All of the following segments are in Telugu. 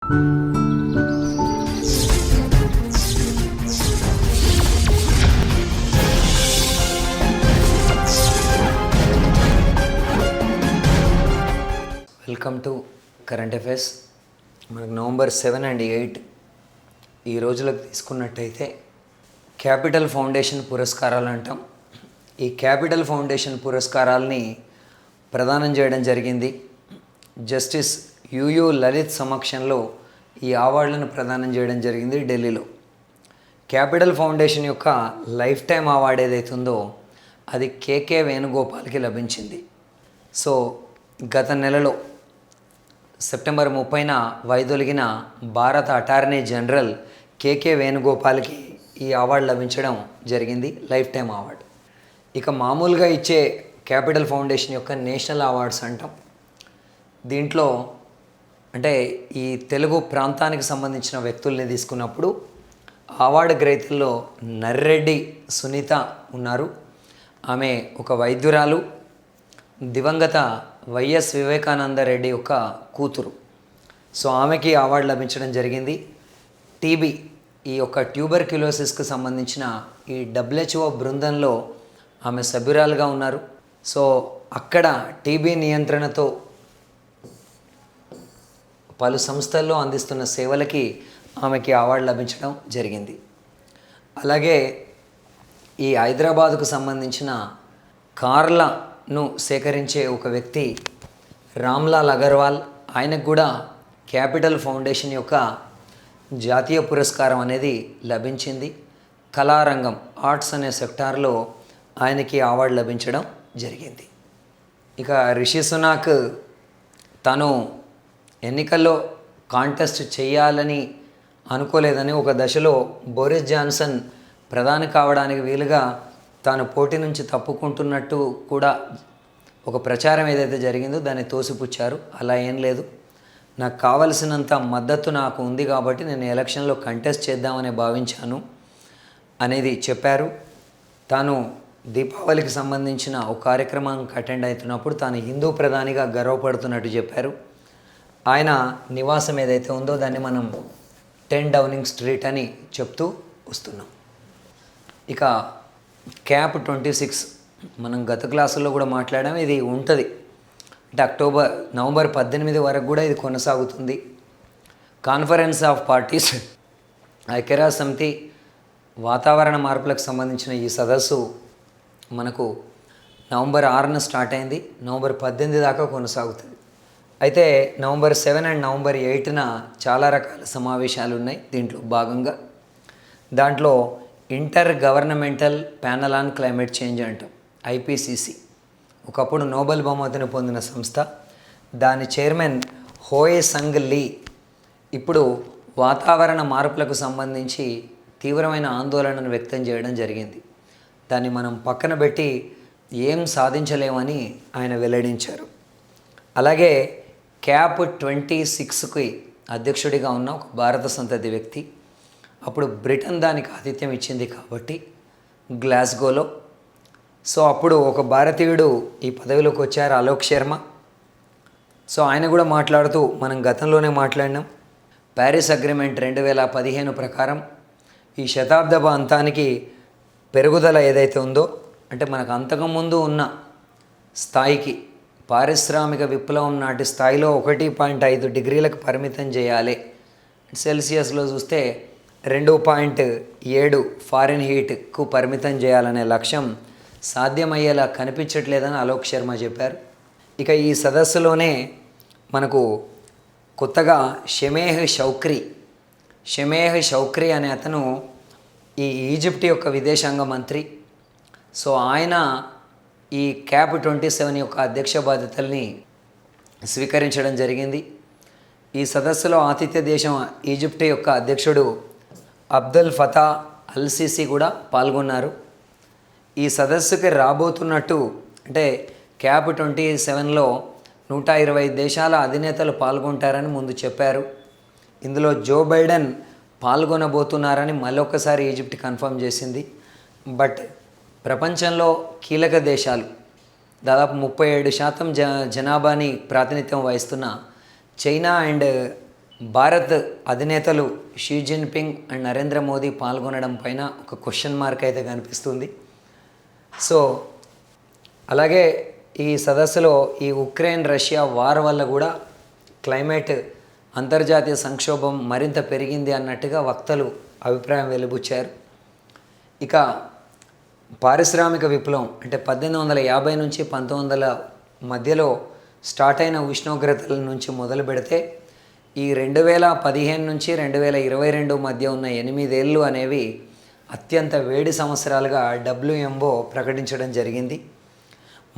Welcome to current affairs. మనకు నవంబర్ 7 and 8 ఈ రోజులకు తీసుకున్నట్టయితే క్యాపిటల్ ఫౌండేషన్ పురస్కారాలు అంటాం. ఈ క్యాపిటల్ ఫౌండేషన్ పురస్కారాలని ప్రదానం చేయడం జరిగింది. జస్టిస్ యుయు లలిత్ సమక్షంలో ఈ అవార్డులను ప్రదానం చేయడం జరిగింది ఢిల్లీలో. క్యాపిటల్ ఫౌండేషన్ యొక్క లైఫ్ టైం అవార్డు ఏదైతుందో అది కేకే వేణుగోపాల్కి లభించింది. సో గత నెలలో సెప్టెంబర్ 30న వైదొలిగిన భారత అటార్నీ జనరల్ కేకే వేణుగోపాల్కి ఈ అవార్డు లభించడం జరిగింది, లైఫ్ టైం అవార్డు. ఇక మామూలుగా ఇచ్చే క్యాపిటల్ ఫౌండేషన్ యొక్క నేషనల్ అవార్డ్స్ అంటాం. దీంట్లో అంటే ఈ తెలుగు ప్రాంతానికి సంబంధించిన వ్యక్తుల్ని తీసుకున్నప్పుడు అవార్డు గ్రహీతల్లో నర్రెడ్డి సునీత ఉన్నారు. ఆమె ఒక వైద్యురాలు, దివంగత వైఎస్ వివేకానంద రెడ్డి యొక్క కూతురు. సో ఆమెకి అవార్డు లభించడం జరిగింది. టీబీ, ఈ యొక్క ట్యూబర్క్యులోసిస్కి సంబంధించిన ఈ WHO బృందంలో ఆమె సభ్యురాలుగా ఉన్నారు. సో అక్కడ టీబీ నియంత్రణతో పలు సంస్థల్లో అందిస్తున్న సేవలకి ఆమెకి అవార్డు లభించడం జరిగింది. అలాగే ఈ హైదరాబాదుకు సంబంధించిన కార్లను సేకరించే ఒక వ్యక్తి రామ్లాల్ అగర్వాల్, ఆయనకు కూడా క్యాపిటల్ ఫౌండేషన్ యొక్క జాతీయ పురస్కారం అనేది లభించింది. కళారంగం, ఆర్ట్స్ అనే సెక్టార్లో ఆయనకి అవార్డు లభించడం జరిగింది. ఇక రిషి సునాక్ తను ఎన్నికల్లో కాంటెస్ట్ చేయాలని అనుకోలేదని ఒక దశలో బోరిస్ జాన్సన్ ప్రధాని కావడానికి వీలుగా తాను పోటీ నుంచి తప్పుకుంటున్నట్టు కూడా ఒక ప్రచారం ఏదైతే జరిగిందో దాన్ని తోసిపుచ్చారు. అలా ఏం లేదు, నాకు కావలసినంత మద్దతు నాకు ఉంది కాబట్టి నేను ఎలక్షన్లో కంటెస్ట్ చేద్దామని భావించాను అనేది చెప్పారు. తాను దీపావళికి సంబంధించిన ఒక కార్యక్రమానికి అటెండ్ అవుతున్నప్పుడు తాను హిందూ ప్రధానిగా గర్వపడుతున్నట్టు చెప్పారు. ఆయన నివాసం ఏదైతే ఉందో దాన్ని మనం 10 డౌనింగ్ స్ట్రీట్ అని చెప్తూ వస్తున్నాం. ఇక క్యాప్ 26 మనం గత క్లాసుల్లో కూడా మాట్లాడాము. ఇది ఉంటుంది అంటే నవంబర్ 18 వరకు కూడా ఇది కొనసాగుతుంది. కాన్ఫరెన్స్ ఆఫ్ పార్టీస్, ఐక్యరాజ్య సమితి వాతావరణ మార్పులకు సంబంధించిన ఈ సదస్సు మనకు నవంబర్ 6న స్టార్ట్ అయింది, నవంబర్ 18 దాకా కొనసాగుతుంది. అయితే నవంబర్ 7 and నవంబర్ 8న చాలా రకాల సమావేశాలు ఉన్నాయి. దీంట్లో భాగంగా దాంట్లో inter governmental panel on climate change అంటాం, IPCC, ఒకప్పుడు నోబెల్ బహుమతిని పొందిన సంస్థ. దాని చైర్మన్ హోయే సంగ్ లీ ఇప్పుడు వాతావరణ మార్పులకు సంబంధించి తీవ్రమైన ఆందోళనను వ్యక్తం చేయడం జరిగింది. దాన్ని మనం పక్కన పెట్టి ఏం సాధించలేమని ఆయన వెల్లడించారు. అలాగే క్యాప్ 26కి అధ్యక్షుడిగా ఉన్న ఒక భారత సంతతి వ్యక్తి, అప్పుడు బ్రిటన్ దానికి ఆతిథ్యం ఇచ్చింది కాబట్టి గ్లాస్గోలో. సో అప్పుడు ఒక భారతీయుడు ఈ పదవిలోకి వచ్చారు, అలోక్ శర్మ. సో ఆయన కూడా మాట్లాడుతూ మనం గతంలోనే మాట్లాడినాం, ప్యారిస్ అగ్రిమెంట్ 2015 ప్రకారం ఈ శతాబ్దపు అంతానికి పెరుగుదల ఏదైతే ఉందో అంటే మనకు అంతకుముందు ఉన్న స్థాయికి, పారిశ్రామిక విప్లవం నాటి స్థాయిలో 1.5 డిగ్రీలకు పరిమితం చేయాలి. సెల్సియస్లో చూస్తే 2.7 ఫారెన్హీట్కు పరిమితం చేయాలనే లక్ష్యం సాధ్యమయ్యేలా కనిపించట్లేదని అలోక్ శర్మ చెప్పారు. ఇక ఈ సదస్సులోనే మనకు కొత్తగా షమేహ్ షౌక్రీ అనే అతను ఈ ఈజిప్ట్ యొక్క విదేశాంగ మంత్రి. సో ఆయన ఈ క్యాప్ 27 యొక్క అధ్యక్ష బాధ్యతల్ని స్వీకరించడం జరిగింది. ఈ సదస్సులో ఆతిథ్య దేశం ఈజిప్ట్ యొక్క అధ్యక్షుడు అబ్దుల్ ఫతా అల్ సిసి కూడా పాల్గొన్నారు. ఈ సదస్సుకి రాబోతున్నట్టు అంటే క్యాప్ 27లో 120 దేశాల అధినేతలు పాల్గొంటారని ముందు చెప్పారు. ఇందులో జో బైడెన్ పాల్గొనబోతున్నారని మళ్ళొకసారి ఈజిప్ట్ కన్ఫర్మ్ చేసింది. బట్ ప్రపంచంలో కీలక దేశాలు దాదాపు 37% జనాభాని ప్రాతినిధ్యం వహిస్తున్న చైనా అండ్ భారత్ అధినేతలు Xi Jinping and Narendra Modi పాల్గొనడం పైన ఒక క్వశ్చన్ మార్క్ అయితే కనిపిస్తుంది. సో అలాగే ఈ సదస్సులో ఈ ఉక్రెయిన్ రష్యా వార్ వల్ల కూడా క్లైమేట్ అంతర్జాతీయ సంక్షోభం మరింత పెరిగింది అన్నట్టుగా వక్తలు అభిప్రాయం వెలిబుచ్చారు. ఇక పారిశ్రామిక విప్లవం అంటే 1850 నుంచి 1900 మధ్యలో స్టార్ట్ అయిన ఉష్ణోగ్రతల నుంచి మొదలు పెడితే ఈ 2015 నుంచి 2022 మధ్య ఉన్న 8 ఏళ్ళు అనేవి అత్యంత వేడి సంవత్సరాలుగా WMO ప్రకటించడం జరిగింది.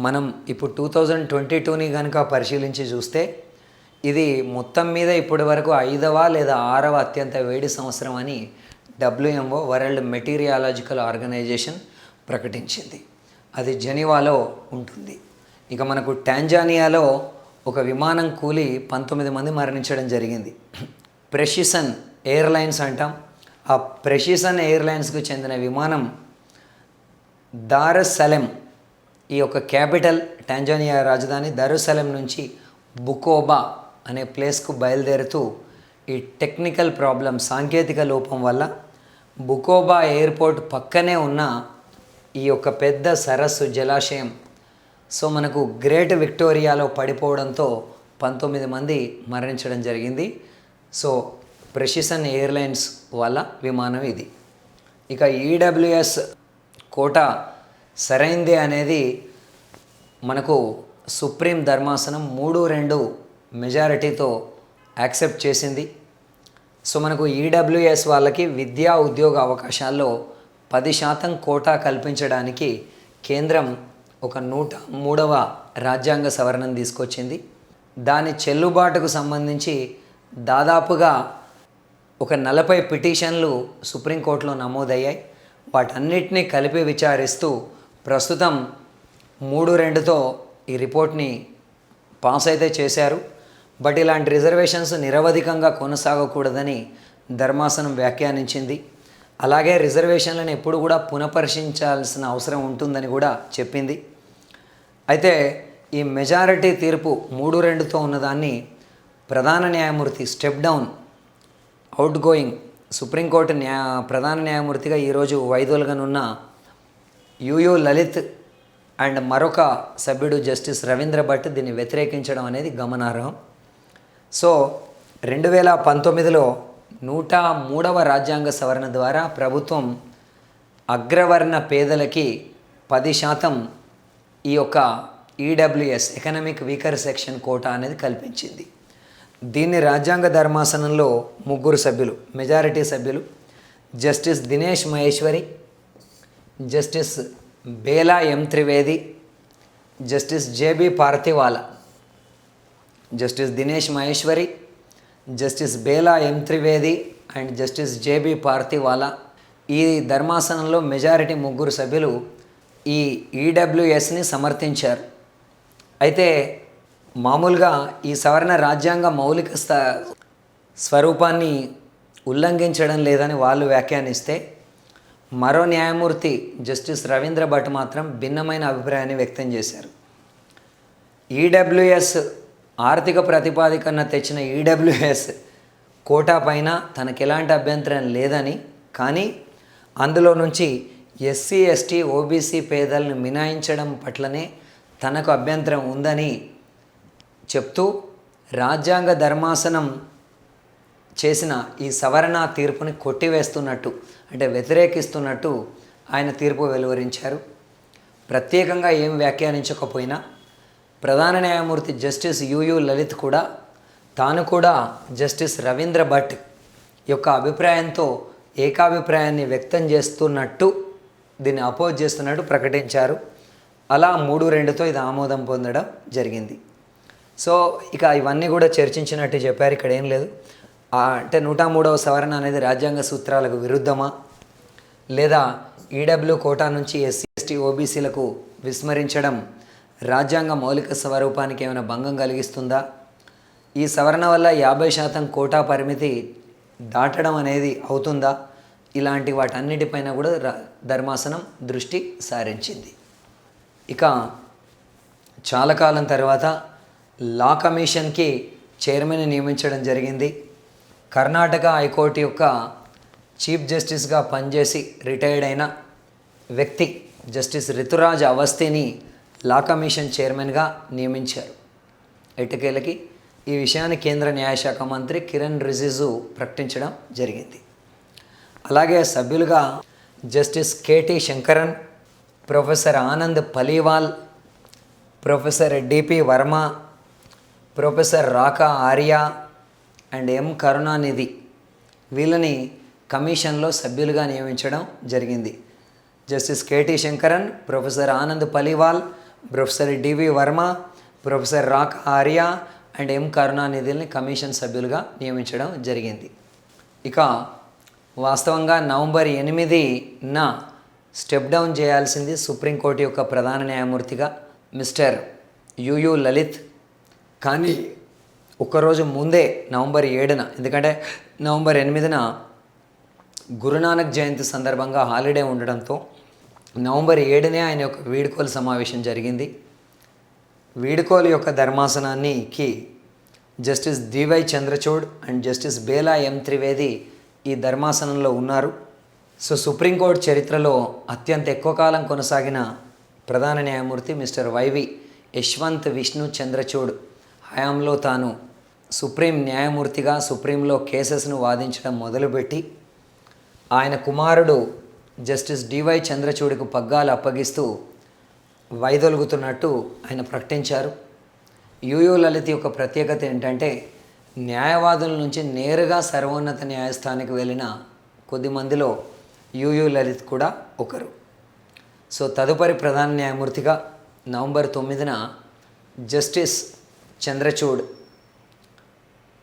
మనం ఇప్పుడు 2022ని కనుక పరిశీలించి చూస్తే ఇది మొత్తం మీద ఇప్పటి వరకు 5వ లేదా 6వ అత్యంత వేడి సంవత్సరం అని WMO వరల్డ్ మెటీరియాలజికల్ ఆర్గనైజేషన్ ప్రకటించింది. అది జెనీవాలో ఉంటుంది. ఇక మనకు టాంజానియాలో ఒక విమానం కూలి 19 మంది మరణించడం జరిగింది. ప్రెసిషన్ ఎయిర్లైన్స్ అంటాం. ఆ ప్రెసిషన్ ఎయిర్లైన్స్కు చెందిన విమానం దారుస్సలేం, ఈ యొక్క క్యాపిటల్ టాంజానియా రాజధాని దారుస్సలేం నుంచి బుకోబా అనే ప్లేస్కు బయలుదేరుతూ ఈ టెక్నికల్ ప్రాబ్లం సాంకేతిక లోపం వల్ల బుకోబా ఎయిర్పోర్ట్ పక్కనే ఉన్న ఈ యొక్క పెద్ద సరస్సు జలాశయం సో మనకు గ్రేట్ విక్టోరియాలో పడిపోవడంతో 19 మంది మరణించడం జరిగింది. సో ప్రెసిషన్ ఎయిర్లైన్స్ వల్ల విమానం ఇది. ఇక EWS కోటా సరైందే అనేది మనకు సుప్రీం ధర్మాసనం 3-2 మెజారిటీతో యాక్సెప్ట్ చేసింది. సో మనకు EWS వాళ్ళకి విద్యా ఉద్యోగ అవకాశాల్లో 10% కోటా కల్పించడానికి కేంద్రం ఒక 103వ రాజ్యాంగ సవరణను తీసుకొచ్చింది. దాని చెల్లుబాటుకు సంబంధించి దాదాపుగా ఒక 40 పిటిషన్లు సుప్రీంకోర్టులో నమోదయ్యాయి. వాటన్నిటినీ కలిపి విచారిస్తూ ప్రస్తుతం 3-2తో ఈ రిపోర్ట్ని పాస్ అయితే చేశారు. బట్ ఇలాంటి రిజర్వేషన్స్ నిరవధికంగా కొనసాగకూడదని ధర్మాసనం వ్యాఖ్యానించింది. అలాగే రిజర్వేషన్లను ఎప్పుడు కూడా పునఃపరిశీలించాల్సిన అవసరం ఉంటుందని కూడా చెప్పింది. అయితే ఈ మెజారిటీ తీర్పు 3-2తో ఉన్నదాన్ని ప్రధాన న్యాయమూర్తి step down out going supreme court ప్రధాన న్యాయమూర్తిగా ఈరోజు వైదొలగనున్న యుయు లలిత్ అండ్ మరొక సభ్యుడు జస్టిస్ రవీంద్ర భట్ దీన్ని వ్యతిరేకించడం అనేది గమనార్హం. సో 2019లో 103వ రాజ్యాంగ సవరణ ద్వారా ప్రభుత్వం అగ్రవర్ణ పేదలకి 10% ఈ యొక్క EWS economic weaker section quota అనేది కల్పించింది. దీన్ని రాజ్యాంగ ధర్మాసనంలో 3 సభ్యులు మెజారిటీ సభ్యులు justice Dinesh Maheshwari, justice Bela M Trivedi, justice JB Pardiwala, justice Dinesh Maheshwari, justice Bela M Trivedi and justice JB Pardiwala ఈ ధర్మాసనంలో మెజారిటీ 3 సభ్యులు ఈ EWSని సమర్థించారు. అయితే మామూలుగా ఈ సవరణ రాజ్యాంగ మౌలిక స్వరూపాన్ని ఉల్లంఘించడం లేదని వాళ్ళు వ్యాఖ్యానిస్తే మరో న్యాయమూర్తి జస్టిస్ రవీంద్ర భట్ మాత్రం భిన్నమైన అభిప్రాయాన్ని వ్యక్తం చేశారు. EWS ఆర్థిక ప్రతిపాదికన తెచ్చిన EWS కోటా పైన తనకు ఎలాంటి అభ్యంతరం లేదని, కానీ అందులో నుంచి SC ST OBC పేదలను మినహాయించడం పట్లనే తనకు అభ్యంతరం ఉందని చెప్తూ రాజ్యాంగ ధర్మాసనం చేసిన ఈ సవరణ తీర్పుని కొట్టివేస్తున్నట్టు అంటే వ్యతిరేకిస్తున్నట్టు ఆయన తీర్పు వెలువరించారు. ప్రత్యేకంగా ఏం వ్యాఖ్యానించకపోయినా ప్రధాన న్యాయమూర్తి జస్టిస్ యుయు లలిత్ కూడా తాను కూడా జస్టిస్ రవీంద్ర భట్ యొక్క అభిప్రాయంతో ఏకాభిప్రాయాన్ని వ్యక్తం చేస్తున్నట్టు దీన్ని అపోజ్ చేస్తున్నట్టు ప్రకటించారు. అలా 3-2తో ఇది ఆమోదం పొందడం జరిగింది. సో ఇక ఇవన్నీ కూడా చర్చించినట్టు చెప్పారు. ఇక్కడ ఏం లేదు. అంటే 103వ సవరణ అనేది రాజ్యాంగ సూత్రాలకు విరుద్ధమా, లేదా EW కోటా నుంచి SC ST OBCలకు విస్మరించడం రాజ్యాంగ మౌలిక స్వరూపానికి ఏమైనా భంగం కలిగిస్తుందా, ఈ సవరణ వల్ల 50% కోటా పరిమితి దాటడం అనేది అవుతుందా, ఇలాంటి వాటన్నిటిపైన కూడా ధర్మాసనం దృష్టి సారించింది. ఇక చాలా కాలం తర్వాత లా కమిషన్కి చైర్మన్ నియమించడం జరిగింది. కర్ణాటక హైకోర్టు యొక్క చీఫ్ జస్టిస్గా పనిచేసి రిటైర్డ్ అయిన వ్యక్తి జస్టిస్ రితురాజ్ అవస్థిని లా కమిషన్ చైర్మన్గా నియమించారు. ఎట్టకేలకి ఈ విషయాన్ని కేంద్ర న్యాయశాఖ మంత్రి కిరణ్ రిజిజు ప్రకటించడం జరిగింది. అలాగే సభ్యులుగా justice KT Sankaran, professor Anand Paliwal, professor DP Verma, professor Raka Arya and M Karunanidhi వీళ్ళని కమిషన్లో సభ్యులుగా నియమించడం జరిగింది. Justice KT Sankaran, professor Anand Paliwal, professor DV Verma, professor Raka Arya and M కరుణానిధిని కమిషన్ సభ్యులుగా నియమించడం జరిగింది. ఇక వాస్తవంగా నవంబర్ 8న స్టెప్ డౌన్ చేయాల్సింది సుప్రీంకోర్టు యొక్క ప్రధాన న్యాయమూర్తిగా మిస్టర్ యుయు లలిత్. కానీ ఒక్కరోజు ముందే నవంబర్ 7న, ఎందుకంటే నవంబర్ 8న గురునానక్ జయంతి సందర్భంగా హాలిడే ఉండడంతో నవంబర్ 7నే ఆయన యొక్క వీడ్కోలు సమావేశం జరిగింది. వీడ్కోలు యొక్క ధర్మాసనానికి justice DY Chandrachud and justice Bela M Trivedi ఈ ధర్మాసనంలో ఉన్నారు. సో సుప్రీంకోర్టు చరిత్రలో అత్యంత ఎక్కువ కాలం కొనసాగిన ప్రధాన న్యాయమూర్తి మిస్టర్ వైవి యశ్వంత్ విష్ణు చంద్రచూడ్ హయాంలో తాను సుప్రీం న్యాయమూర్తిగా సుప్రీంలో కేసెస్ను వాదించడం మొదలుపెట్టి ఆయన కుమారుడు జస్టిస్ డివై చంద్రచూడ్కు పగ్గాలు అప్పగిస్తూ వైదొలుగుతున్నట్టు ఆయన ప్రకటించారు. యుయు లలిత్ యొక్క ప్రత్యేకత ఏంటంటే న్యాయవాదుల నుంచి నేరుగా సర్వోన్నత న్యాయస్థానానికి వెళ్ళిన కొద్ది మందిలో యుయు లలిత్ కూడా ఒకరు. సో తదుపరి ప్రధాన న్యాయమూర్తిగా నవంబర్ 9న జస్టిస్ చంద్రచూడ్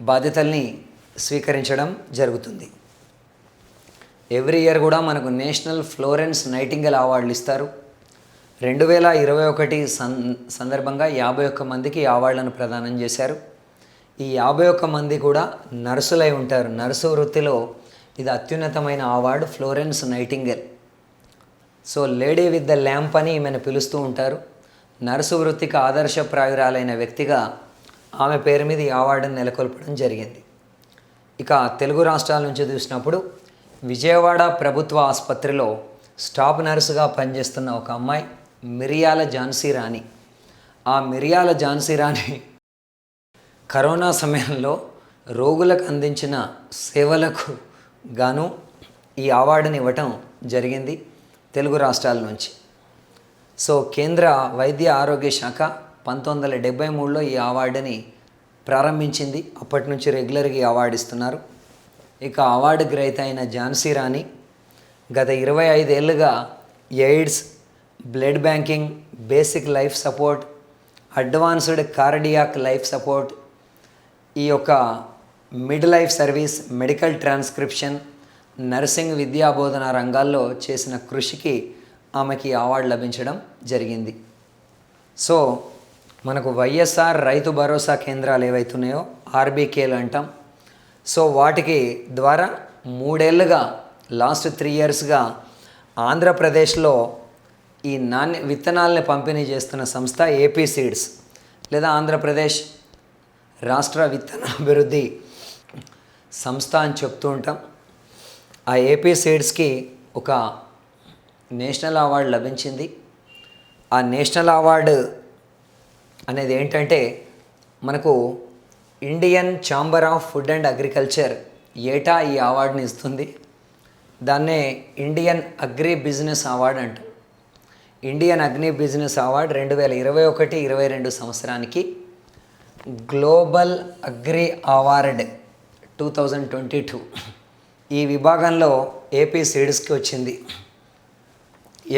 బాధ్యతల్ని స్వీకరించడం జరుగుతుంది. ఎవ్రీ ఇయర్ కూడా మనకు నేషనల్ ఫ్లోరెన్స్ నైటింగేల్ అవార్డులు ఇస్తారు. 2021 సందర్భంగా 51 మందికి ఈ అవార్డులను ప్రదానం చేశారు. ఈ 51 మంది కూడా నర్సులై ఉంటారు. నర్సు వృత్తిలో ఇది అత్యున్నతమైన award Florence nightingale. So lady with the lamp అని ఈమెను పిలుస్తూ ఉంటారు. నర్సు వృత్తికి ఆదర్శప్రాయురాలైన వ్యక్తిగా ఆమె పేరు మీద ఈ అవార్డును నెలకొల్పడం జరిగింది. ఇక తెలుగు రాష్ట్రాల నుంచి చూసినప్పుడు విజయవాడ ప్రభుత్వ ఆసుపత్రిలో స్టాఫ్ నర్సుగా పనిచేస్తున్న ఒక అమ్మాయి మిరియాల ఝాన్సీ రాణి. ఆ మిరియాల ఝాన్సీ రాణి కరోనా సమయంలో రోగులకు అందించిన సేవలకు గాను ఈ అవార్డుని ఇవ్వటం జరిగింది తెలుగు రాష్ట్రాల నుంచి. సో కేంద్ర వైద్య ఆరోగ్య శాఖ 1973లో ఈ అవార్డుని ప్రారంభించింది. అప్పటి నుంచి రెగ్యులర్గా ఈ అవార్డు ఇస్తున్నారు. ఇక అవార్డు గ్రహీత అయిన ఝాన్సీ రాణి గత 25 ఏళ్ళుగా AIDS, blood banking, basic life support, advanced cardiac life support, ఈ యొక్క mid life service, medical transcription, nursing, విద్యాబోధన రంగాల్లో చేసిన కృషికి ఆమెకి అవార్డు లభించడం జరిగింది. సో మనకు వైఎస్ఆర్ రైతు భరోసా కేంద్రాలు ఏవైతున్నాయో ఆర్బీకేలు అంటాం. సో వాటికి ద్వారా 3 ఏళ్ళుగా లాస్ట్ 3 ఇయర్స్గా ఆంధ్రప్రదేశ్లో ఈ విత్తనాలని పంపిణీ చేస్తున్న సంస్థ ఏపీ సీడ్స్ లేదా ఆంధ్రప్రదేశ్ రాష్ట్ర విత్తన అభివృద్ధి సంస్థ అని చెప్తూ ఉంటాం. ఆ ఏపీ సీడ్స్కి ఒక నేషనల్ అవార్డు లభించింది. ఆ నేషనల్ అవార్డు అనేది ఏంటంటే మనకు Indian chamber of food and agriculture ఏటా ఈ అవార్డుని ఇస్తుంది. దాన్నే ఇండియన్ అగ్రి బిజినెస్ అవార్డు అంటాం. ఇండియన్ అగ్రి బిజినెస్ అవార్డు 2021-22 సంవత్సరానికి గ్లోబల్ అగ్రి అవార్డ్ 2022 ఈ విభాగంలో ఏపీ సీడ్స్కి వచ్చింది.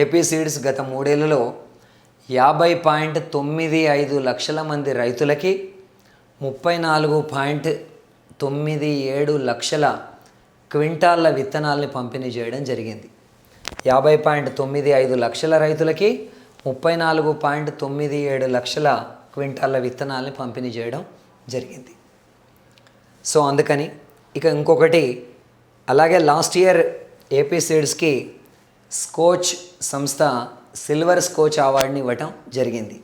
ఏపీ సీడ్స్ గత 3 ఏళ్లలో 50.95 లక్షల మంది రైతులకి 34.97 లక్షల క్వింటాళ్ళ విత్తనాలని పంపిణీ చేయడం జరిగింది. 50.95 లక్షల రైతులకి 34.97 లక్షల క్వింటాళ్ళ విత్తనాలని పంపిణీ చేయడం జరిగింది. సో అందుకని ఇక ఇంకొకటి, అలాగే లాస్ట్ ఇయర్ ఏపీ సీడ్స్కి స్కోచ్ సంస్థ సిల్వర్ స్కోచ్ అవార్డుని ఇవ్వటం జరిగింది.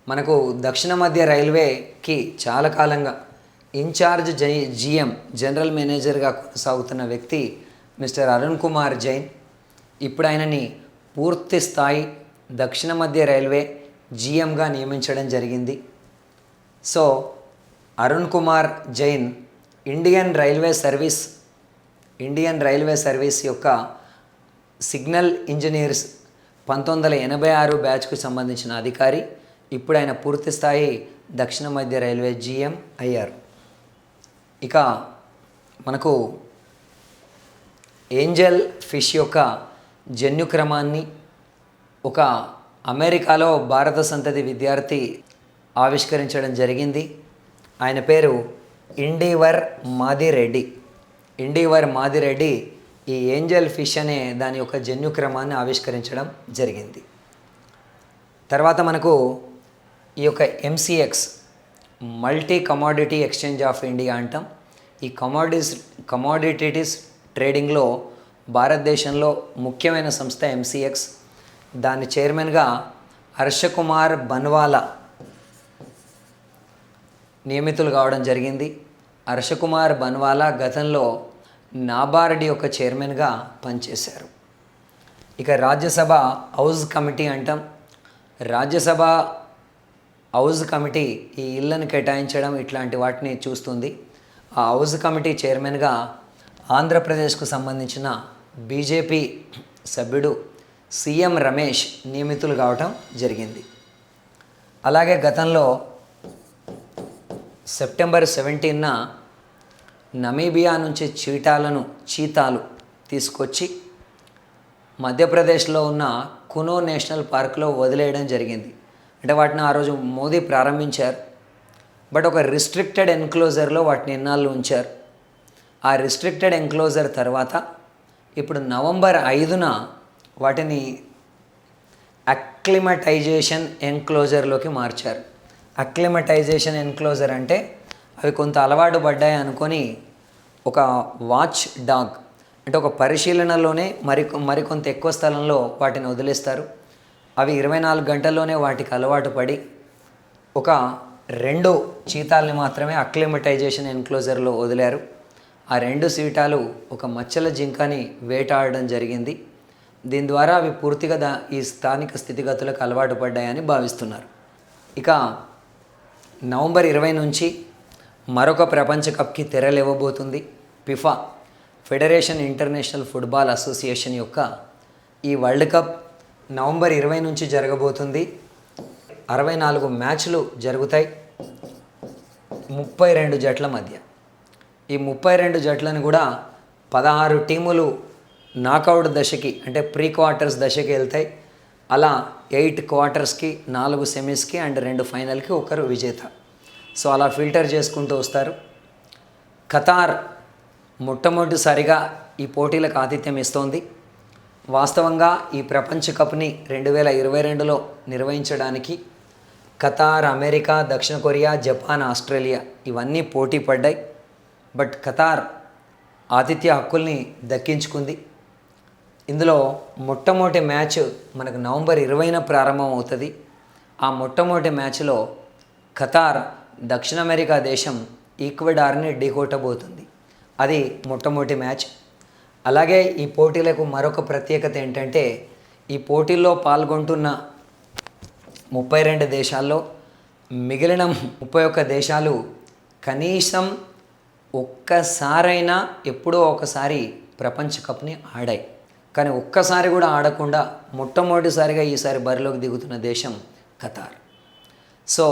మనకు దక్షిణ మధ్య రైల్వేకి చాలా కాలంగా ఇన్ఛార్జ్ జీఎం జనరల్ మేనేజర్గా కొనసాగుతున్న వ్యక్తి మిస్టర్ అరుణ్ కుమార్ జైన్. ఇప్పుడు ఆయనని పూర్తి స్థాయి దక్షిణ మధ్య రైల్వే జీఎంగా నియమించడం జరిగింది. So Arun Kumar Jain Indian railway service యొక్క సిగ్నల్ ఇంజనీర్స్ 1986 బ్యాచ్కు సంబంధించిన అధికారి. ఇప్పుడు ఆయన పూర్తి స్థాయి దక్షిణ మధ్య రైల్వే జీఎం అయ్యారు. ఇక మనకు ఏంజల్ ఫిష్ యొక్క జన్యుక్రమాన్ని ఒక అమెరికాలో భారత సంతతి విద్యార్థి ఆవిష్కరించడం జరిగింది. ఆయన పేరు ఇండివర్ మాదిరెడ్డి ఈ ఏంజల్ ఫిష్ అనే దాని యొక్క జన్యుక్రమాన్ని ఆవిష్కరించడం జరిగింది. తర్వాత మనకు ఈ యొక్క MCX multi commodity exchange of India అంటాం. ఈ కమోడిటీస్ ట్రేడింగ్లో భారతదేశంలో ముఖ్యమైన సంస్థ MCX. దాని చైర్మన్గా హర్షకుమార్ బన్వాలా నియమితులు కావడం జరిగింది. హర్షకుమార్ బన్వాలా గతంలో నాబార్డ్ యొక్క చైర్మన్గా పనిచేశారు. ఇక రాజ్యసభ హౌజ్ కమిటీ అంటాం. రాజ్యసభ హౌజ్ కమిటీ ఈ ఇళ్లను కేటాయించడం ఇట్లాంటి వాటిని చూస్తుంది. ఆ హౌజ్ కమిటీ చైర్మన్గా ఆంధ్రప్రదేశ్కు సంబంధించిన బీజేపీ సభ్యుడు CM రమేష్ నియమితులు కావటం జరిగింది. అలాగే గతంలో సెప్టెంబర్ 17న నమీబియా నుంచి చీతాలు తీసుకొచ్చి మధ్యప్రదేశ్లో ఉన్న కునో నేషనల్ పార్క్లో వదిలేయడం జరిగింది. అంటే వాటిని ఆ రోజు మోదీ ప్రారంభించారు. బట్ ఒక రిస్ట్రిక్టెడ్ ఎన్క్లోజర్లో వాటిని ఎన్నాళ్ళు ఉంచారు. ఆ రిస్ట్రిక్టెడ్ ఎన్క్లోజర్ తర్వాత ఇప్పుడు నవంబర్ 5న వాటిని అక్లిమటైజేషన్ ఎన్క్లోజర్లోకి మార్చారు. అక్లిమటైజేషన్ ఎన్క్లోజర్ అంటే అవి కొంత అలవాటు పడ్డాయి అనుకొని ఒక వాచ్ డాగ్ అంటే ఒక పరిశీలనలోనే మరికొంత ఎక్కువ స్థలంలో వాటిని వదిలేస్తారు. అవి 24 గంటల్లోనే వాటికి అలవాటు పడి ఒక 2 చీతాల్ని మాత్రమే అక్లిమటైజేషన్ ఎన్క్లోజర్లో వదిలారు. ఆ 2 చీతాలు ఒక మచ్చల జింకని వేటాడడం జరిగింది. దీని ద్వారా అవి పూర్తిగా ఈ స్థానిక స్థితిగతులకు అలవాటు పడ్డాయని భావిస్తున్నారు. ఇక నవంబర్ 20 నుంచి మరొక ప్రపంచ కప్కి తెరలేవబోతుంది. FIFA federation international football association యొక్క ఈ వరల్డ్ కప్ నవంబర్ 20 నుంచి జరగబోతుంది. 64 మ్యాచ్లు జరుగుతాయి 32 జట్ల మధ్య. ఈ 32 జట్లను కూడా 16 టీములు నాకౌట్ దశకి అంటే ప్రీ క్వార్టర్స్ దశకి వెళ్తాయి. అలా 8 క్వార్టర్స్కి 4 సెమీస్కి అండ్ 2 ఫైనల్కి ఒకరు విజేత. సో అలా ఫిల్టర్ చేసుకుంటూ వస్తారు. ఖతార్ మొట్టమొదటిసారిగా ఈ పోటీలకు ఆతిథ్యం ఇస్తోంది. వాస్తవంగా ఈ ప్రపంచ కప్ని 2022లో నిర్వహించడానికి ఖతార్, అమెరికా, దక్షిణ కొరియా, జపాన్, ఆస్ట్రేలియా ఇవన్నీ పోటీ పడ్డాయి. బట్ ఖతార్ ఆతిథ్య హక్కుల్ని దక్కించుకుంది. ఇందులో మొట్టమొదటి మ్యాచ్ మనకు నవంబర్ 20న ప్రారంభం అవుతుంది. ఆ మొట్టమొదటి మ్యాచ్లో ఖతార్ దక్షిణ అమెరికా దేశం ఈక్వెడార్ని ఢీకొట్టబోతుంది. అది మొట్టమొదటి మ్యాచ్. అలాగే ఈ పోటీలకు మరొక ప్రత్యేకత ఏంటంటే ఈ పోటీల్లో పాల్గొంటున్న 32 దేశాల్లో మిగిలిన 31 దేశాలు కనీసం ఒక్కసారైనా ఎప్పుడో ఒకసారి ప్రపంచ కప్ని ఆడాయి. కానీ ఒక్కసారి కూడా ఆడకుండా మొట్టమొదటిసారిగా ఈసారి బరిలోకి దిగుతున్న దేశం ఖతార్. సో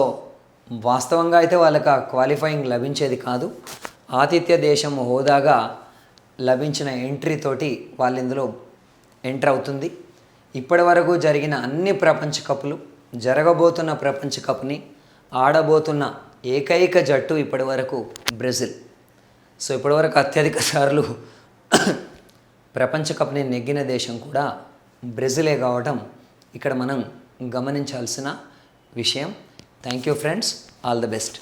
వాస్తవంగా అయితే వాళ్ళకి ఆ క్వాలిఫైయింగ్ లభించేది కాదు. ఆతిథ్య దేశం హోదాగా లభించిన ఎంట్రీ తోటి వాళ్ళు ఇందులో ఎంటర్ అవుతుంది. ఇప్పటి వరకు జరిగిన అన్ని ప్రపంచ కప్పులు, జరగబోతున్న ప్రపంచ కప్ని ఆడబోతున్న ఏకైక జట్టు ఇప్పటి వరకు బ్రెజిల్. సో ఇప్పటివరకు అత్యధిక సార్లు ప్రపంచ కప్ని నెగ్గిన దేశం కూడా బ్రెజిలే కావడం ఇక్కడ మనం గమనించాల్సిన విషయం. Thank you friends, all the best.